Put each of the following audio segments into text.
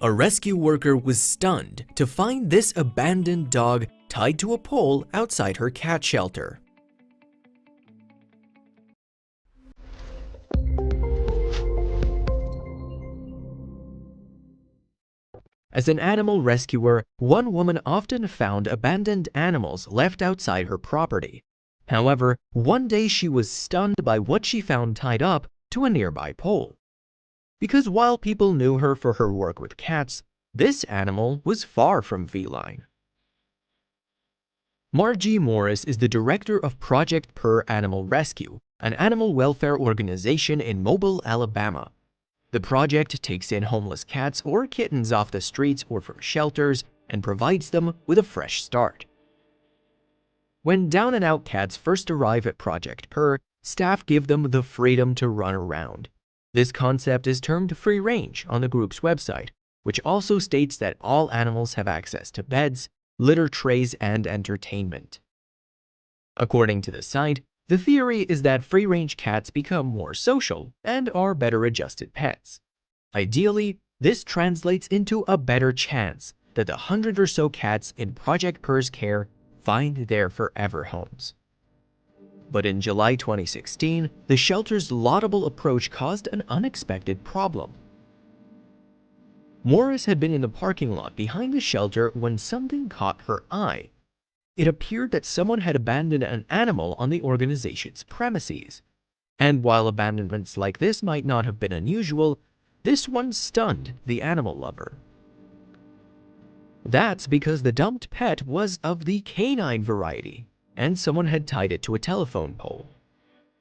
A rescue worker was stunned to find this abandoned dog tied to a pole outside her cat shelter. As an animal rescuer, one woman often found abandoned animals left outside her property. However, one day she was stunned by what she found tied up to a nearby pole. Because while people knew her for her work with cats, this animal was far from feline. Margie Morris is the director of Project Per Animal Rescue, an animal welfare organization in Mobile, Alabama. The project takes in homeless cats or kittens off the streets or from shelters and provides them with a fresh start. When down-and-out cats first arrive at Project Per, staff give them the freedom to run around. This concept is termed free range on the group's website, which also states that all animals have access to beds, litter trays, and entertainment. According to the site, the theory is that free-range cats become more social and are better adjusted pets. Ideally, this translates into a better chance that the 100 or so cats in Project Per's care find their forever homes. But in July 2016, the shelter's laudable approach caused an unexpected problem. Morris had been in the parking lot behind the shelter when something caught her eye. It appeared that someone had abandoned an animal on the organization's premises. And while abandonments like this might not have been unusual, this one stunned the animal lover. That's because the dumped pet was of the canine variety, and someone had tied it to a telephone pole.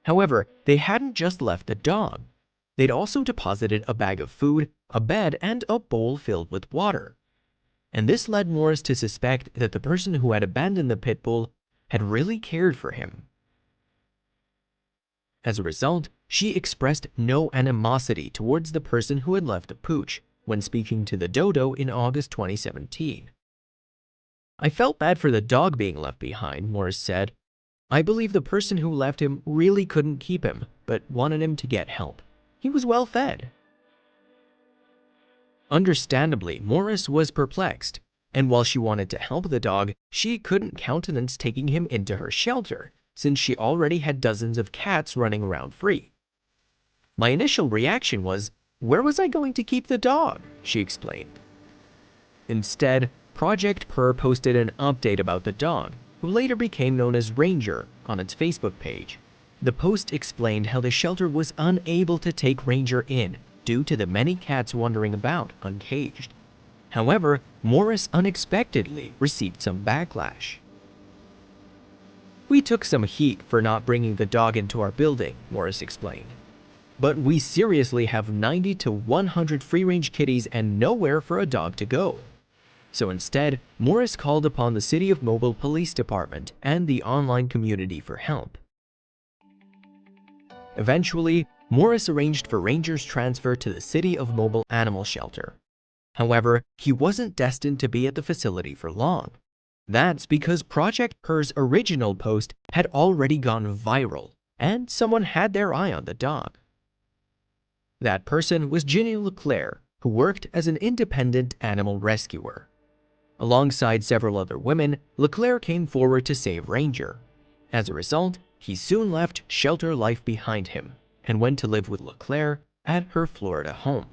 However, they hadn't just left the dog. They'd also deposited a bag of food, a bed, and a bowl filled with water. And this led Morris to suspect that the person who had abandoned the pit bull had really cared for him. As a result, she expressed no animosity towards the person who had left the pooch when speaking to the dodo in August 2017. "I felt bad for the dog being left behind," Morris said. "I believe the person who left him really couldn't keep him, but wanted him to get help. He was well fed." Understandably, Morris was perplexed, and while she wanted to help the dog, she couldn't countenance taking him into her shelter, since she already had dozens of cats running around free. "My initial reaction was, where was I going to keep the dog?" she explained. Instead, Project Per posted an update about the dog, who later became known as Ranger, on its Facebook page. The post explained how the shelter was unable to take Ranger in due to the many cats wandering about uncaged. However, Morris unexpectedly received some backlash. "We took some heat for not bringing the dog into our building," Morris explained. "But we seriously have 90 to 100 free-range kitties and nowhere for a dog to go." So instead, Morris called upon the City of Mobile Police Department and the online community for help. Eventually, Morris arranged for Ranger's transfer to the City of Mobile Animal Shelter. However, he wasn't destined to be at the facility for long. That's because Project Per's original post had already gone viral, and someone had their eye on the dog. That person was Ginny LeClaire, who worked as an independent animal rescuer. Alongside several other women, LeClaire came forward to save Ranger. As a result, he soon left shelter life behind him and went to live with LeClaire at her Florida home.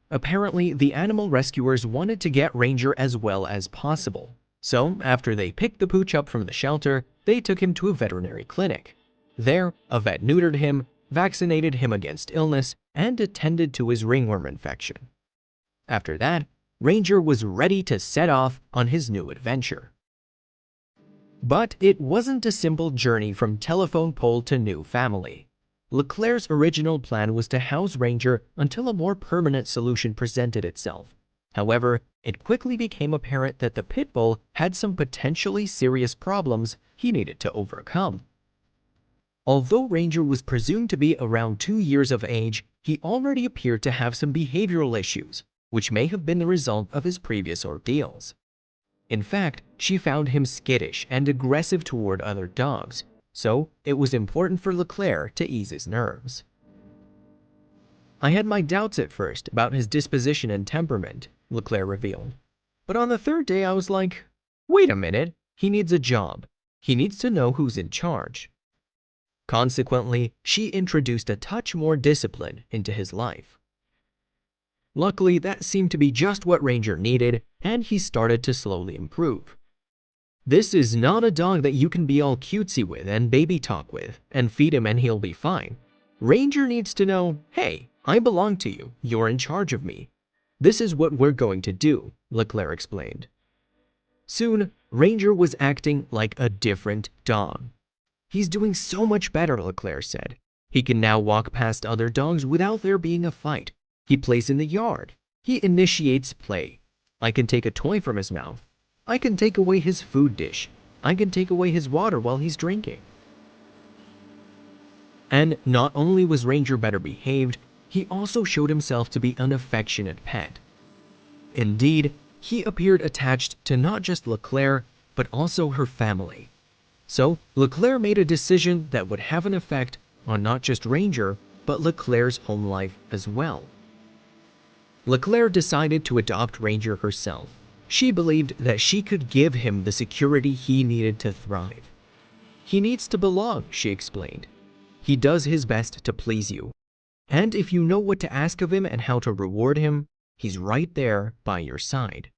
Apparently, the animal rescuers wanted to get Ranger as well as possible. So, after they picked the pooch up from the shelter, they took him to a veterinary clinic. There, a vet neutered him, vaccinated him against illness, and attended to his ringworm infection. After that, Ranger was ready to set off on his new adventure. But it wasn't a simple journey from telephone pole to new family. LeClaire's original plan was to house Ranger until a more permanent solution presented itself. However, it quickly became apparent that the pit bull had some potentially serious problems he needed to overcome. Although Ranger was presumed to be around 2 years of age, he already appeared to have some behavioral issues, which may have been the result of his previous ordeals. In fact, she found him skittish and aggressive toward other dogs, so it was important for LeClaire to ease his nerves. I had my doubts at first about his disposition and temperament, Leclerc revealed. But on the third day I was like, wait a minute, he needs a job. He needs to know who's in charge. Consequently, she introduced a touch more discipline into his life. Luckily, that seemed to be just what Ranger needed, and he started to slowly improve. This is not a dog that you can be all cutesy with and baby talk with and feed him and he'll be fine. Ranger needs to know, hey, I belong to you, you're in charge of me. This is what we're going to do, Leclerc explained. Soon, Ranger was acting like a different dog. He's doing so much better, Leclerc said. He can now walk past other dogs without there being a fight. He plays in the yard. He initiates play. I can take a toy from his mouth. I can take away his food dish. I can take away his water while he's drinking. And not only was Ranger better behaved, he also showed himself to be an affectionate pet. Indeed, he appeared attached to not just Leclerc, but also her family. So, Leclerc made a decision that would have an effect on not just Ranger, but Leclerc's home life as well. Leclerc decided to adopt Ranger herself. She believed that she could give him the security he needed to thrive. He needs to belong, she explained. He does his best to please you. And if you know what to ask of him and how to reward him, he's right there by your side.